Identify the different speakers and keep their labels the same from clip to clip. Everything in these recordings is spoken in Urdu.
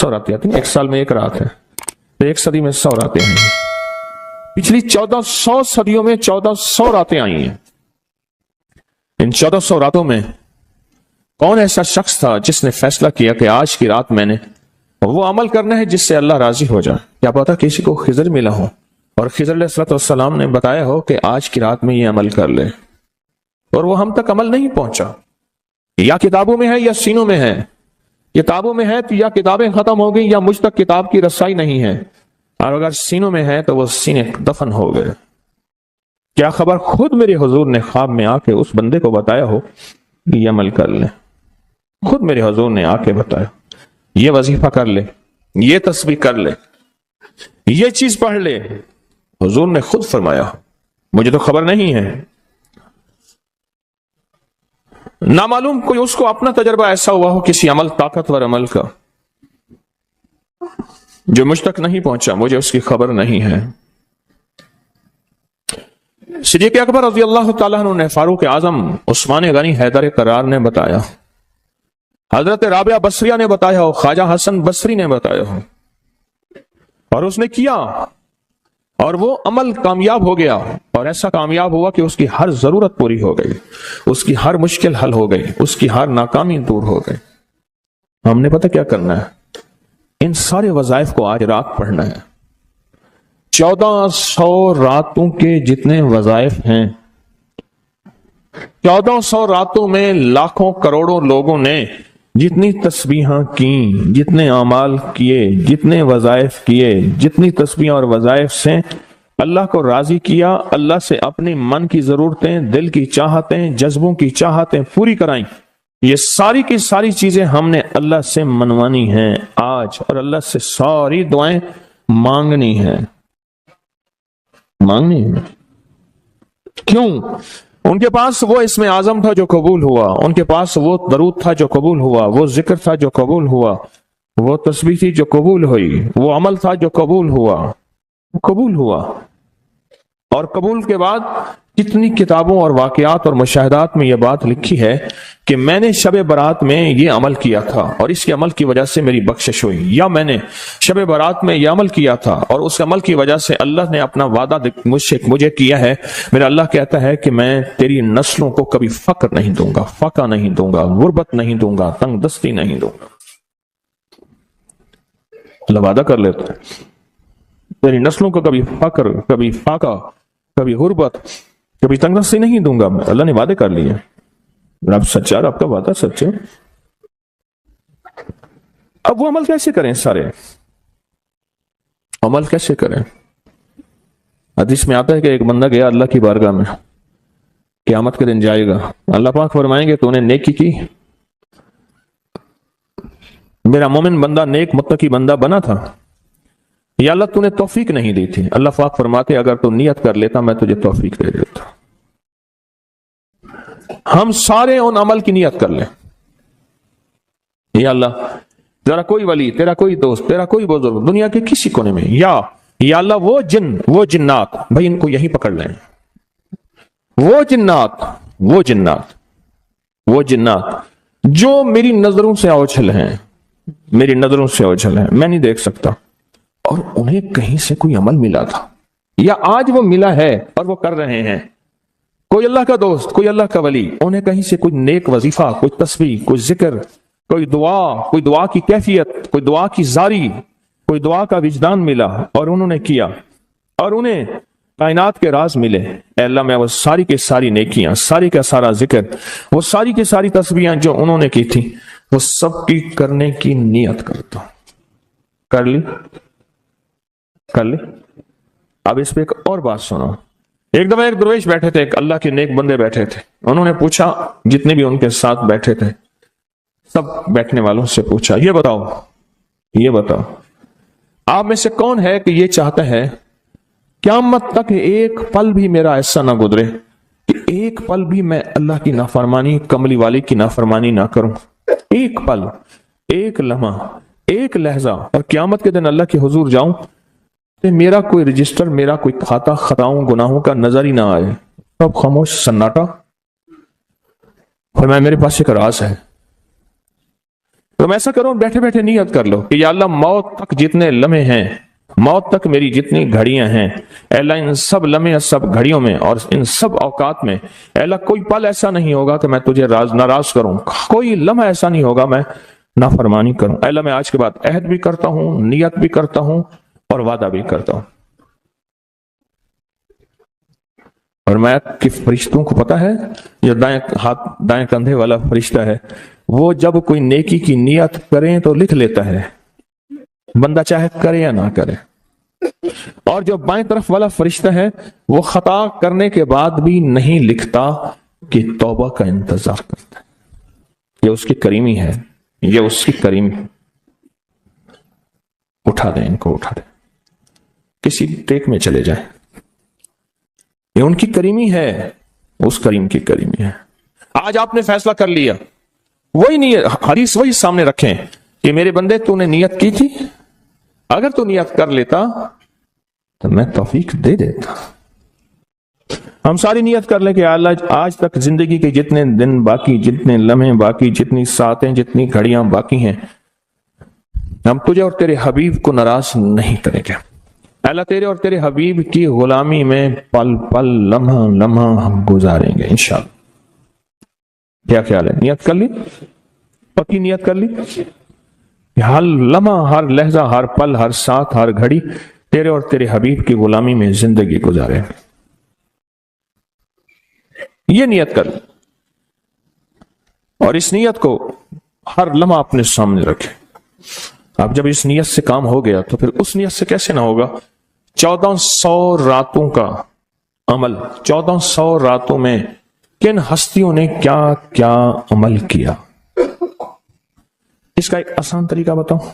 Speaker 1: 100 راتیں آتی ہیں، ایک سال میں ایک رات ہے تو ایک صدی میں 100 راتیں آئی ہیں۔ پچھلی 1400 صدیوں میں 1400 راتیں آئی ہیں۔ ان 1400 راتوں میں کون ایسا شخص تھا جس نے فیصلہ کیا کہ آج کی رات میں نے وہ عمل کرنا ہے جس سے اللہ راضی ہو جائے؟ کیا پتا کسی کو خضر ملا ہو اور خضر علیہ السلام نے بتایا ہو کہ آج کی رات میں یہ عمل کر لے، اور وہ ہم تک عمل نہیں پہنچا۔ یا کتابوں میں ہے یا سینوں میں ہے۔ کتابوں میں ہے تو یا کتابیں ختم ہو گئی یا مجھ تک کتاب کی رسائی نہیں ہے، اور اگر سینوں میں ہے تو وہ سینے دفن ہو گئے۔ کیا خبر خود میرے حضور نے خواب میں آ کے اس بندے کو بتایا ہو کہ یہ عمل کر لے، خود میرے حضور نے آ کے بتایا یہ وظیفہ کر لے، یہ تسبیح کر لے، یہ چیز پڑھ لے۔ حضور نے خود فرمایا مجھے تو خبر نہیں ہے۔ نامعلوم کوئی اس کو اپنا تجربہ ایسا ہوا ہو کسی عمل، طاقتور عمل کا، جو مجھ تک نہیں پہنچا، مجھے اس کی خبر نہیں ہے۔ صدیق اکبر رضی اللہ تعالیٰ عنہ نے فاروق اعظم عثمان غنی حیدر کرار نے بتایا، حضرت رابعہ بصریہ نے بتایا ہو، خواجہ حسن بصری نے بتایا ہو، اور اس نے کیا اور وہ عمل کامیاب ہو گیا، اور ایسا کامیاب ہوا کہ اس کی ہر ضرورت پوری ہو گئی، اس کی ہر مشکل حل ہو گئی، اس کی ہر ناکامی دور ہو گئی۔ ہم نے پتہ کیا کرنا ہے؟ ان سارے وظائف کو آج رات پڑھنا ہے۔ 1400 راتوں کے جتنے وظائف ہیں، 1400 راتوں میں لاکھوں کروڑوں لوگوں نے جتنی تسبیحاں کیں، جتنے اعمال کیے، جتنے وظائف کیے، جتنی تسبیحاں اور وظائف سے اللہ کو راضی کیا، اللہ سے اپنی من کی ضرورتیں، دل کی چاہتیں، جذبوں کی چاہتیں پوری کرائیں، یہ ساری کی ساری چیزیں ہم نے اللہ سے منوانی ہیں آج، اور اللہ سے ساری دعائیں مانگنی ہیں۔ مانگنی ہے کیوں؟ ان کے پاس وہ اسم اعظم تھا جو قبول ہوا، ان کے پاس وہ درود تھا جو قبول ہوا، وہ ذکر تھا جو قبول ہوا، وہ تسبیح تھی جو قبول ہوئی، وہ عمل تھا جو قبول ہوا۔ اور قبول کے بعد کتنی کتابوں اور واقعات اور مشاہدات میں یہ بات لکھی ہے کہ میں نے شب برات میں یہ عمل کیا تھا اور اس کے عمل کی وجہ سے میری بخشش ہوئی، یا میں نے شب برات میں یہ عمل کیا تھا اور اس عمل کی وجہ سے اللہ نے اپنا وعدہ مجھے کیا ہے، میرا اللہ کہتا ہے کہ میں تیری نسلوں کو کبھی فقر نہیں دوں گا، فقہ نہیں دوں گا، غربت نہیں دوں گا، تنگ دستی نہیں دوں گا۔ اللہ وعدہ کر لیتا ہے تیری نسلوں کو کبھی فقر، کبھی فاقہ، کبھی غربت، کبھی تنگ دستی نہیں دوں گا۔ اللہ نے وعدے کر لیے، رب سچا، رب کا وعدہ سچا۔ اب وہ عمل کیسے کریں؟ سارے عمل کیسے کریں؟ حدیث میں آتا ہے کہ ایک بندہ گیا اللہ کی بارگاہ میں، قیامت کے دن جائے گا، اللہ پاک فرمائیں گے تو نے نیکی کی، میرا مومن بندہ نیک متقی بندہ بنا تھا، یا اللہ تو نے توفیق نہیں دی تھی؟ اللہ پاک فرماتے اگر تو نیت کر لیتا میں تجھے توفیق دے دیتا۔ ہم سارے ان عمل کی نیت کر لیں، یا اللہ ذرا کوئی ولی، تیرا کوئی دوست، تیرا کوئی بزرگ دنیا کے کسی کونے میں، یا اللہ وہ جن، وہ جنات، بھائی ان کو یہی پکڑ لیں، وہ جنات جو میری نظروں سے اوجھل ہیں، میں نہیں دیکھ سکتا، اور انہیں کہیں سے کوئی عمل ملا تھا یا آج وہ ملا ہے اور وہ کر رہے ہیں، کوئی اللہ کا دوست، کوئی اللہ کا ولی، انہیں کہیں سے کوئی نیک وظیفہ، کوئی تسبیح، کوئی ذکر، کوئی دعا کی کیفیت، کوئی دعا کی زاری، کوئی دعا کا وجدان ملا اور انہوں نے کیا، اور انہیں کائنات کے راز ملے۔ اے اللہ میں وہ ساری کی ساری نیکیاں، ساری کا سارا ذکر، وہ ساری کی ساری تسبیحاں جو انہوں نے کی تھی، وہ سب کی کرنے کی نیت کرتا ہوں۔ کر لی؟ اب اس پہ ایک اور بات سنو۔ ایک دفعہ ایک درویش بیٹھے تھے، ایک اللہ کے نیک بندے بیٹھے تھے، انہوں نے پوچھا، جتنے بھی ان کے ساتھ بیٹھے تھے سب بیٹھنے والوں سے پوچھا، یہ بتاؤ آپ میں سے کون ہے کہ یہ چاہتا ہے قیامت تک ایک پل بھی میرا ایسا نہ گزرے کہ ایک پل بھی میں اللہ کی نافرمانی، کملی والے کی نافرمانی نہ کروں، ایک پل، ایک لمحہ، ایک لہجہ، اور قیامت کے دن اللہ کے حضور جاؤں کہ میرا کوئی رجسٹر، میرا کوئی کھاتا خطاؤں گناہوں کا نظر ہی نہ آئے، سب خاموش، سناٹا۔ فرمایا میرے پاس ایک راز ہے، تم ایسا کرو بیٹھے بیٹھے نیت کر لو کہ یا اللہ موت تک جتنے لمحے ہیں، موت تک میری جتنی گھڑیاں ہیں، اے اللہ ان سب لمحے سب گھڑیوں میں اور ان سب اوقات میں اے اللہ کوئی پل ایسا نہیں ہوگا کہ میں تجھے ناراض کروں، کوئی لمحہ ایسا نہیں ہوگا میں نافرمانی کروں۔ اے اللہ میں آج کے بعد عہد بھی کرتا ہوں، نیت بھی کرتا ہوں اور وعدہ بھی کرتا ہوں۔ اور میں کہ فرشتوں کو پتا ہے، جو دائیں کندھے والا فرشتہ ہے وہ جب کوئی نیکی کی نیت کریں تو لکھ لیتا ہے، بندہ چاہے کرے یا نہ کرے۔ اور جو بائیں طرف والا فرشتہ ہے وہ خطا کرنے کے بعد بھی نہیں لکھتا کہ توبہ کا انتظار کرتا ہے۔ یہ اس کی کریمی ہے، یہ اس کی کریمی۔ اٹھا دیں ان کو، اٹھا دیں، کسی ٹیک میں چلے جائیں، یہ ان کی کریمی ہے، اس کریم کی کریمی ہے۔ آج آپ نے فیصلہ کر لیا، وہی نیت، حدیث وہی سامنے رکھیں کہ میرے بندے تو نے نیت کی تھی، اگر تو نیت کر لیتا تو میں توفیق دے دیتا۔ ہم ساری نیت کر لیں کہ اللہ آج تک زندگی کے جتنے دن باقی، جتنے لمحے باقی، جتنی ساعتیں، جتنی گھڑیاں باقی ہیں، ہم تجھے اور تیرے حبیب کو ناراض نہیں کریں گے۔ اللہ تیرے اور تیرے حبیب کی غلامی میں پل پل، لمحہ لمحہ ہم گزاریں گے انشاءاللہ۔ کیا خیال ہے؟ نیت کر لی؟ پکی نیت کر لی؟ ہر لمحہ، ہر لہجہ، ہر پل، ہر ساتھ، ہر گھڑی تیرے اور تیرے حبیب کی غلامی میں زندگی گزارے۔ یہ نیت کر، اور اس نیت کو ہر لمحہ اپنے سامنے رکھے۔ اب جب اس نیت سے کام ہو گیا تو پھر اس نیت سے کیسے نہ ہوگا؟ 1400 راتوں کا عمل، 1400 راتوں میں کن ہستیوں نے کیا کیا عمل کیا، اس کا ایک آسان طریقہ بتاؤں۔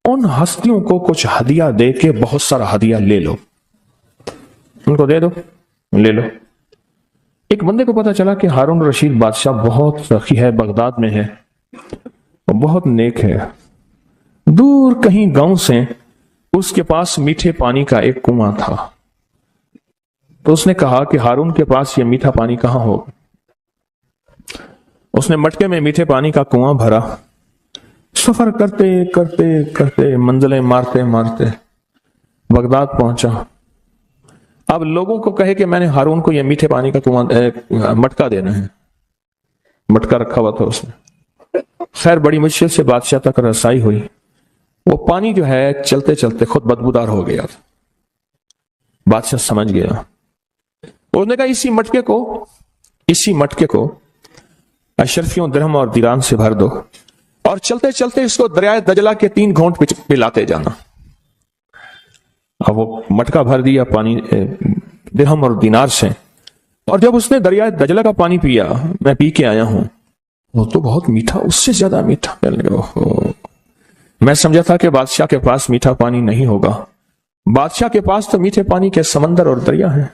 Speaker 1: ان ہستیوں کو کچھ ہدیہ دے کے بہت سارا ہدیہ لے لو، ان کو دے دو، لے لو۔ ایک بندے کو پتا چلا کہ ہارون رشید بادشاہ بہت سخی ہے، بغداد میں ہے، اور بہت نیک ہے۔ دور کہیں گاؤں سے اس کے پاس میٹھے پانی کا ایک کنواں تھا، تو اس نے کہا کہ ہارون کے پاس یہ میٹھا پانی کہاں ہوگا؟ اس نے مٹکے میں میٹھے پانی کا کنواں بھرا، سفر کرتے کرتے کرتے، منزلیں مارتے مارتے بغداد پہنچا۔ اب لوگوں کو کہے کہ میں نے ہارون کو یہ میٹھے پانی کا کنواں مٹکا دینا ہے، مٹکا رکھا ہوا تھا اس نے۔ خیر بڑی مشکل سے بادشاہ تک رسائی ہوئی، وہ پانی جو ہے چلتے چلتے خود بدبودار ہو گیا تھا۔ بادشاہ سمجھ گیا، انہوں نے کہا اسی مٹکے کو اشرفیوں، درہم اور دیران سے بھر دو، اور چلتے چلتے اس کو دریائے دجلہ کے 3 گھونٹ پلاتے جانا۔ اب وہ مٹکا بھر دیا پانی درہم اور دینار سے، اور جب اس نے دریائے دجلہ کا پانی پیا، میں پی کے آیا ہوں، وہ تو بہت میٹھا، اس سے زیادہ میٹھا۔ میں سمجھا تھا کہ بادشاہ کے پاس میٹھا پانی نہیں ہوگا، بادشاہ کے پاس تو میٹھے پانی کے سمندر اور دریا ہیں،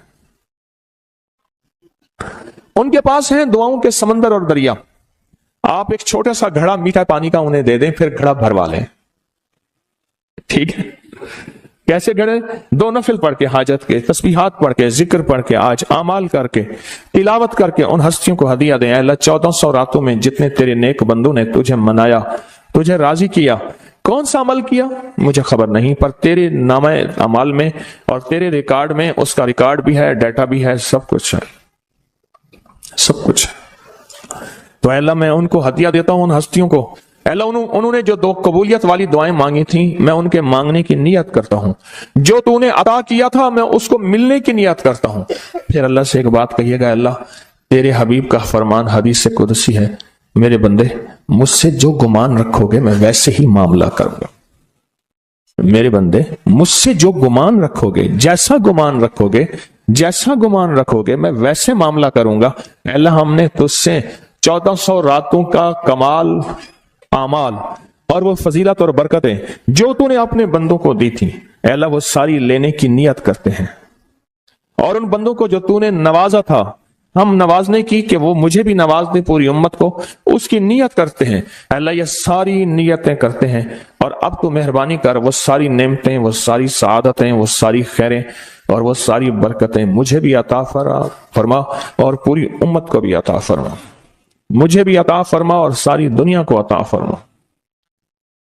Speaker 1: ان کے پاس ہیں دعاؤں کے سمندر اور دریا۔ آپ ایک چھوٹا سا گھڑا میٹھا پانی کا انہیں دے دیں، پھر گھڑا بھروا لیں، ٹھیک ہے؟ کیسے گھڑے؟ 2 نفل پڑھ کے، حاجت کے، تسبیحات پڑھ کے، ذکر پڑھ کے، آج اعمال کر کے، تلاوت کر کے ان ہستیوں کو ہدیہ دیں۔ اے اللہ 1400 راتوں میں جتنے تیرے نیک بندوں نے تجھے منایا، تجھے راضی کیا، کون سا عمل کیا مجھے خبر نہیں، پر تیرے نامہ اعمال میں اور تیرے ریکارڈ میں اس کا ریکارڈ بھی ہے، ڈیٹا بھی ہے، سب کچھ ہے، سب کچھ ہے۔ تو اے اللہ میں ان کو ہدیہ دیتا ہوں، ان ہستیوں کو۔ اے اللہ انہوں نے جو 2 قبولیت والی دعائیں مانگی تھیں، میں ان کے مانگنے کی نیت کرتا ہوں، جو تو نے عطا کیا تھا میں اس کو ملنے کی نیت کرتا ہوں۔ پھر اللہ سے ایک بات کہیے گا، اللہ تیرے حبیب کا فرمان حدیث قدسی ہے، میرے بندے مجھ سے جو گمان رکھو گے میں ویسے ہی معاملہ کروں گا۔ میرے بندے مجھ سے جو گمان رکھو گے، جیسا گمان رکھو گے، جیسا گمان رکھو گے میں ویسے معاملہ کروں گا۔ اے اللہ ہم نے تجھ سے 1400 راتوں کا کمال اعمال اور وہ فضیلت اور برکتیں جو تو نے اپنے بندوں کو دی تھی، اے اللہ وہ ساری لینے کی نیت کرتے ہیں، اور ان بندوں کو جو تو نے نوازا تھا ہم نوازنے کی کہ وہ مجھے بھی نواز دے، پوری امت کو، اس کی نیت کرتے ہیں۔ اے اللہ یہ ساری نیتیں کرتے ہیں، اور اب تو مہربانی کر وہ ساری نعمتیں، وہ ساری سعادتیں، وہ ساری خیریں اور وہ ساری برکتیں مجھے بھی عطا فرما اور پوری امت کو بھی عطا فرما، مجھے بھی عطا فرما اور ساری دنیا کو عطا فرما۔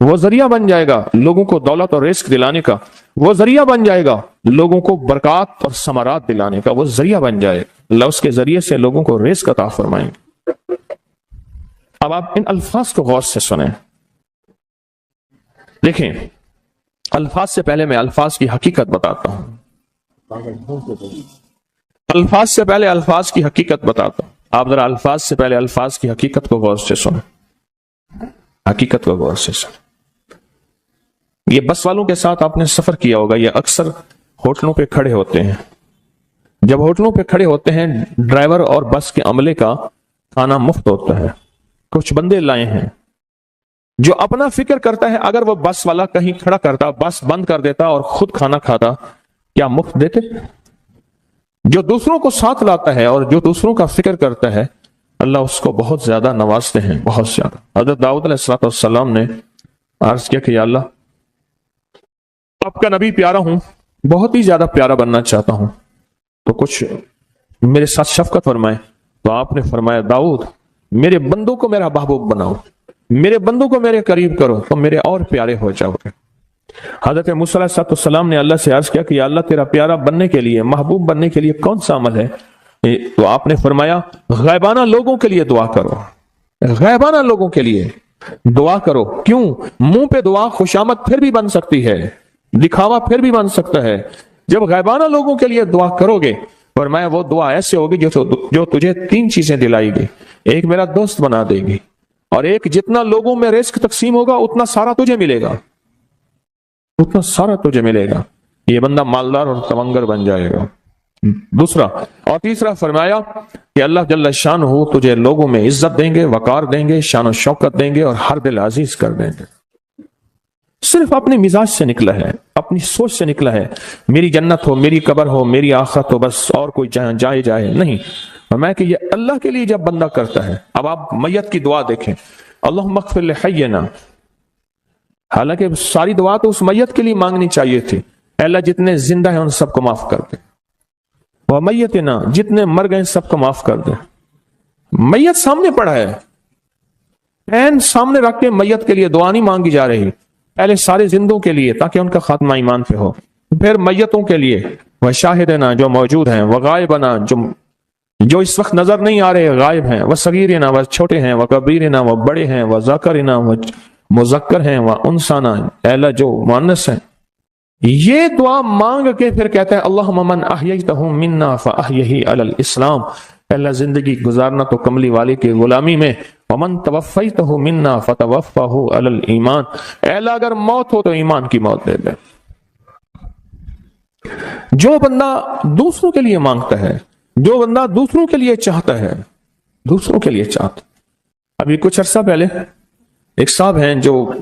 Speaker 1: وہ ذریعہ بن جائے گا لوگوں کو دولت اور رزق دلانے کا، وہ ذریعہ بن جائے گا لوگوں کو برکات اور ثمرات دلانے کا، وہ ذریعہ بن جائے گا، اللہ اس کے ذریعے سے لوگوں کو رزق عطا فرمائیں گے۔ اب آپ ان الفاظ کو غور سے سنیں، دیکھیں الفاظ سے پہلے میں الفاظ کی حقیقت بتاتا ہوں، الفاظ سے پہلے الفاظ کی حقیقت بتاتا ہوں، آپ ذرا الفاظ سے پہلے الفاظ کی حقیقت کو غور سے سنیں، حقیقت کو غور سے سنیں۔ یہ بس والوں کے ساتھ آپ نے سفر کیا ہوگا، یہ اکثر ہوٹلوں پہ کھڑے ہوتے ہیں، جب ہوٹلوں پہ کھڑے ہوتے ہیں ڈرائیور اور بس کے عملے کا کھانا مفت ہوتا ہے، کچھ بندے لائے ہیں جو اپنا فکر کرتا ہے اگر وہ بس والا کہیں کھڑا کرتا، بس بند کر دیتا اور خود کھانا کھاتا، کیا مفت دیتے؟ جو دوسروں کو ساتھ لاتا ہے اور جو دوسروں کا فکر کرتا ہے اللہ اس کو بہت زیادہ نوازتے ہیں، بہت زیادہ۔ حضرت داؤد علیہ السلام نے عرض کیا کہ یا اللہ آپ کا نبی پیارا ہوں، بہت ہی زیادہ پیارا بننا چاہتا ہوں، تو کچھ میرے ساتھ شفقت فرمائے۔ تو آپ نے فرمایا داؤد میرے بندوں کو میرا محبوب بناؤ، میرے بندوں کو میرے قریب کرو تو میرے اور پیارے ہو جاؤ گے۔ حضرت موسیٰ علیہ السلام نے اللہ سے عرض کیا کہ یا اللہ تیرا پیارا بننے کے لیے، محبوب بننے کے لیے کون سا عمل ہے؟ تو آپ نے فرمایا غیبانہ لوگوں کے لیے دعا کرو، غیبانہ لوگوں کے لیے دعا کرو۔ کیوں؟ منہ پہ دعا خوشامد پھر بھی بن سکتی ہے، دکھاوا پھر بھی بن سکتا ہے، جب غیبانہ لوگوں کے لیے دعا کرو گے فرمایا وہ دعا ایسے ہوگی جو تجھے 3 چیزیں دلائے گی، ایک میرا دوست بنا دے گی، اور ایک جتنا لوگوں میں رزق تقسیم ہوگا اتنا سارا تجھے ملے گا، اتنا سارا تجھے ملے گا، یہ بندہ مالدار اور تونگر بن جائے گا۔ دوسرا اور تیسرا فرمایا کہ اللہ جل شان ہو تجھے لوگوں میں عزت دیں گے، وقار دیں گے، شان و شوکت دیں گے اور ہر دل عزیز کر دیں گے۔ صرف اپنے مزاج سے نکلا ہے، اپنی سوچ سے نکلا ہے میری جنت ہو، میری قبر ہو، میری آخرت ہو، بس اور کوئی جائے نہیں۔ فرمایا کہ یہ اللہ کے لیے جب بندہ کرتا ہے۔ اب آپ میت کی دعا دیکھیں، اللہم اغفر لحینا، حالانکہ ساری دعا تو اس میت کے لیے مانگنی چاہیے تھی، اے اللہ جتنے زندہ ہیں ان سب کو معاف کر دے، ومیتنا جتنے مر گئے سب کو معاف کر دے۔ میت سامنے پڑا ہے، عین سامنے رکھ کے میت کے لیے دعا نہیں مانگی جا رہی، پہلے سارے زندوں کے لیے تاکہ ان کا خاتمہ ایمان پہ ہو، پھر میتوں کے لیے، وہ شاہدنا جو موجود ہیں، وہ غائبنا جو اس وقت نظر نہیں آ رہے غائب ہیں، وہ صغیرنا وہ چھوٹے ہیں، وہ کبیرنا وہ بڑے ہیں، وہ ذکرنا وہ مذکر ہیں، وہ انسانا اے اللہ جو مؤنث ہیں۔ یہ دعا مانگ کے پھر کہتا ہے اللہم من احییتہ منا فاحیہ علی الاسلام، اے اللہ زندگی گزارنا تو کملی والے کی غلامی میں، ومن توفیتہ منا فتوفہ علی الایمان، اے اللہ اگر موت ہو تو ایمان کی موت دے دے۔ جو بندہ دوسروں کے لیے مانگتا ہے، جو بندہ دوسروں کے لیے چاہتا ہے، دوسروں کے لیے چاہتا۔ ابھی کچھ عرصہ پہلے ایک صاحب ہیں جو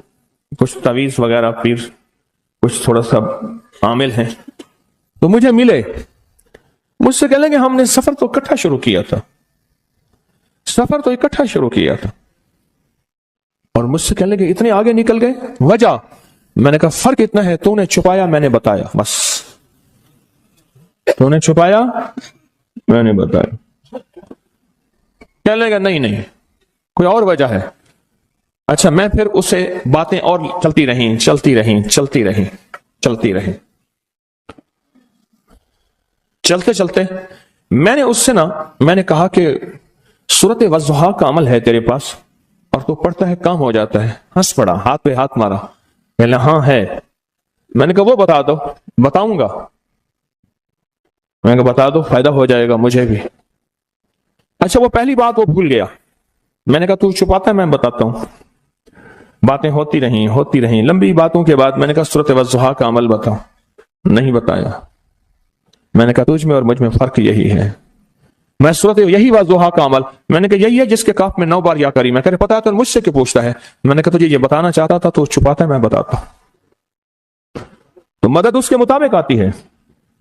Speaker 1: کچھ تعویذ وغیرہ پیر کچھ تھوڑا سا عامل ہیں، تو مجھے ملے، مجھ سے کہنے لگے ہم نے سفر تو اکٹھا شروع کیا تھا، سفر تو اکٹھا شروع کیا تھا، اور مجھ سے کہنے لگے اتنے آگے نکل گئے، وجہ؟ میں نے کہا فرق اتنا ہے تو نے چھپایا میں نے بتایا، بس تو نے چھپایا میں نے بتایا۔ کہنے لگا نہیں کوئی اور وجہ ہے۔ اچھا میں پھر اسے باتیں اور چلتی رہیں چلتے چلتے میں نے اس سے میں نے کہا کہ سورت والضحیٰ کا عمل ہے تیرے پاس اور تو پڑھتا ہے کام ہو جاتا ہے؟ ہنس پڑا، ہاتھ پہ ہاتھ مارا، کہنے ہاں ہے۔ میں نے کہا وہ بتا دو۔ بتاؤں گا، میں نے کہا بتا دو فائدہ ہو جائے گا مجھے بھی۔ اچھا وہ پہلی بات وہ بھول گیا، میں نے کہا تو چھپاتا ہے میں بتاتا ہوں۔ باتیں ہوتی رہیں لمبی باتوں کے بعد میں نے کہا سورۃ والضحیٰ کا عمل بتاؤ، نہیں بتایا۔ میں نے کہا تجھ میں اور مجھ میں فرق یہی ہے، میں سورۃ یہی والضحیٰ کا عمل، میں نے کہا یہی ہے جس کے کاف میں 9 بار یا کری، میں کہہ رہے پتا ہے تو مجھ سے کیوں پوچھتا ہے؟ میں نے کہا تجھے یہ بتانا چاہتا تھا تو چھپاتا ہے میں بتاتا ہوں۔ تو مدد اس کے مطابق آتی ہے۔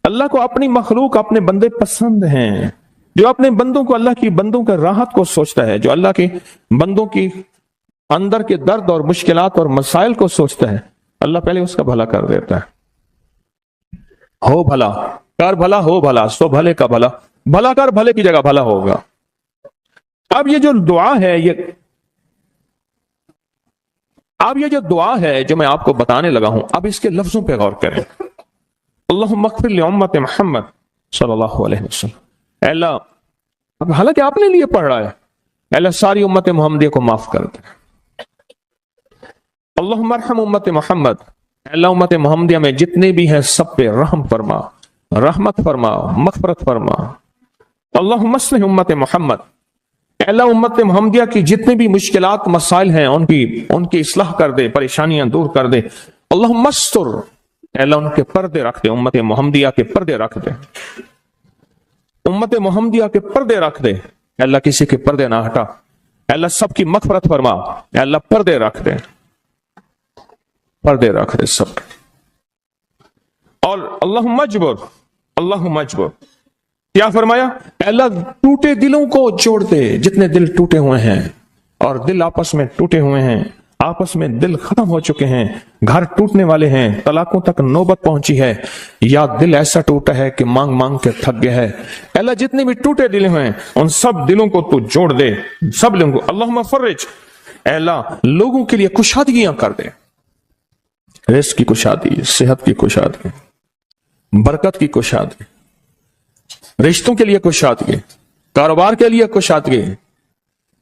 Speaker 1: اللہ کو اپنی مخلوق اپنے بندے پسند ہیں، جو اپنے بندوں کو اللہ کی بندوں کا راحت کو سوچتا ہے، جو اللہ کے بندوں کی اندر کے درد اور مشکلات اور مسائل کو سوچتا ہے، اللہ پہلے اس کا بھلا کر دیتا ہے۔ ہو بھلا کر بھلا، ہو بھلا سو بھلے کا بھلا، بھلا کر بھلے کی جگہ بھلا ہوگا۔ اب یہ جو دعا ہے یہ اب یہ جو دعا ہے جو میں آپ کو بتانے لگا ہوں، اب اس کے لفظوں پہ غور کریں. اللہم اغفر لامت محمد صلی اللہ علیہ وسلم. اے اللہ، اب حالانکہ آپ نے لیے پڑھ رہا ہے، اے اللہ ساری امت محمدیہ کو معاف کر دے. اللہم ارحم امت محمد، اے اللہ امت محمدیہ میں جتنے بھی ہیں سب پہ رحم فرما، رحمت فرما، مغفرت فرما. اللہم اصلح امت محمد، اے اللہ امت محمدیہ کی جتنے بھی مشکلات مسائل ہیں ان کی اصلاح کر دے، پریشانیاں دور کر دے. اللہم استر، اے اللہ ان کے پردے رکھ دے، امت محمدیہ کے پردے رکھ دے، امت محمدیہ کے پردے رکھ دے. اے اللہ کسی کے پردے نہ ہٹا، اے اللہ سب کی مغفرت فرما، اے اللہ پردے رکھ دے، پردے رکھ دے سب. اور اللہم اجبر، اللہم اجبر، کیا فرمایا؟ اے اللہ ٹوٹے دلوں کو جوڑ دے، جتنے دل ٹوٹے ہوئے ہیں اور دل آپس میں ٹوٹے ہوئے ہیں، آپس میں دل ختم ہو چکے ہیں، گھر ٹوٹنے والے ہیں، طلاقوں تک نوبت پہنچی ہے، یا دل ایسا ٹوٹا ہے کہ مانگ مانگ کے تھک گیا ہے. اے اللہ جتنے بھی ٹوٹے دل ہیں ان سب دلوں کو تو جوڑ دے، سب لوگوں کو. اللہم فرج، اے اللہ لوگوں کے لیے کشادگیاں کر دے، رزق کی کشادگی، صحت کی کشادگی، برکت کی کشادگی، رشتوں کے لیے کشادگی، کاروبار کے لیے کشادگی،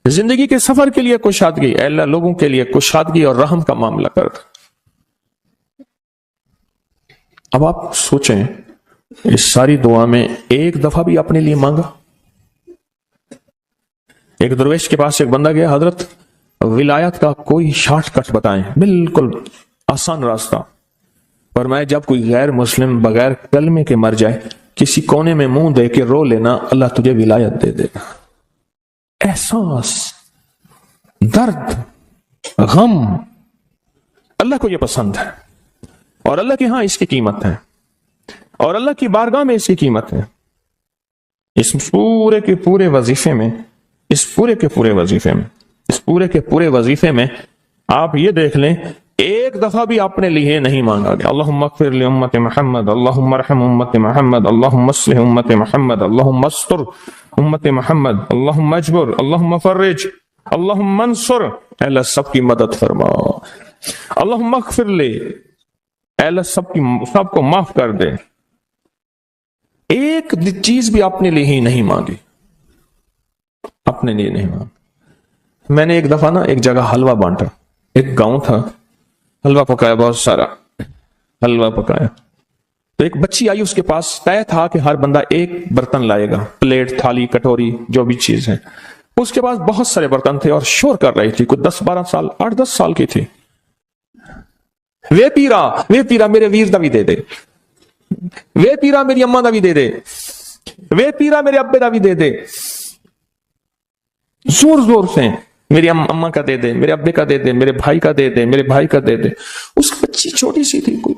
Speaker 1: زندگی کے سفر کے لیے کشادگی. اے اللہ لوگوں کے لیے کشادگی اور رحم کا معاملہ کر دے. اب آپ سوچیں اس ساری دعا میں ایک دفعہ بھی اپنے لیے مانگا؟ ایک درویش کے پاس ایک بندہ گیا، حضرت ولایت کا کوئی شارٹ کٹ بتائیں، بالکل آسان راستہ. پر میں جب کوئی غیر مسلم بغیر کلمے کے مر جائے، کسی کونے میں منہ دے کے رو لینا، اللہ تجھے ولایت دے دے گا. احساس، درد، غم، اللہ کو یہ پسند ہے، اور اللہ کے ہاں اس کی قیمت ہے، اور اللہ کی بارگاہ میں اس کی قیمت ہے. اس پورے کے پورے وظیفے میں، اس پورے کے پورے وظیفے میں آپ یہ دیکھ لیں ایک دفعہ بھی اپنے لیے نہیں مانگا گیا. اللہم اغفر لامت محمد، اللہم ارحم امت محمد، اللہم اصلح امت محمد، اللہم استر امت محمد، اللہم اجبر، اللہم فرج، اللہم انصر. اے اللہ سب کی مدد فرما. اللہم اغفر لے، اے اللہ سب کو معاف کر دے. ایک چیز بھی اپنے لیے ہی نہیں مانگی، اپنے لیے نہیں مانگی. میں نے ایک دفعہ ایک جگہ حلوہ بانٹا، ایک گاؤں تھا، حلوہ پکایا، بہت سارا حلوہ پکایا. تو ایک بچی آئی، اس کے پاس طے تھا کہ ہر بندہ ایک برتن لائے گا، پلیٹ، تھالی، کٹوری، جو بھی چیز ہے. اس کے پاس بہت سارے برتن تھے اور شور کر رہی تھی، کچھ 10-12 سال، 8-10 سال کی تھی. وے پیرا میرے ویر دا بھی دے دے، وے پیرا میری اماں دا بھی دے دے، وے پیرا میرے ابے دا بھی دے دے. زور زور سے میری اماں کا دے دے، میرے ابے کا دے دے، میرے بھائی کا دے دے، میرے بھائی کا دے دے. اس کی بچی چھوٹی سی تھی، کوئی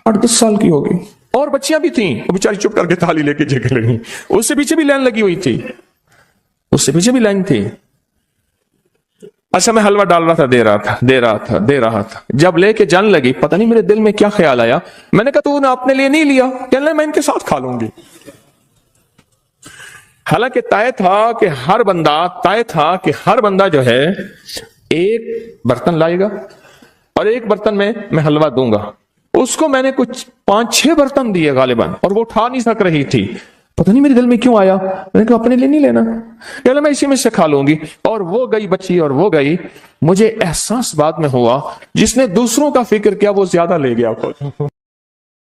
Speaker 1: 8-10 سال کی ہوگی، اور بچیاں بھی تھیں. وہ بیچاری چپ کر کے تھالی لے کے جگہ لگی. اس سے پیچھے بھی لائن لگی ہوئی تھی، اس سے پیچھے بھی لائن تھی. اچھا میں حلوہ ڈال رہا تھا، دے رہا تھا. جب لے کے جان لگی، پتہ نہیں میرے دل میں کیا خیال آیا، میں نے کہا تو نے اپنے لیے نہیں لیا، کہنے لگا میں ان کے ساتھ کھا لوں گی. حالانکہ طے تھا کہ ہر بندہ جو ہے ایک برتن لائے گا اور ایک برتن میں حلوہ دوں گا. اس کو میں نے کچھ 5-6 برتن دیے غالباً، اور وہ اٹھا نہیں سک رہی تھی. پتہ نہیں میرے دل میں کیوں آیا، میں نے کہا اپنے لیے نہیں لینا، کہ میں اسی میں سے کھا لوں گی. اور وہ گئی بچی اور وہ گئی. مجھے احساس بعد میں ہوا جس نے دوسروں کا فکر کیا وہ زیادہ لے گیا.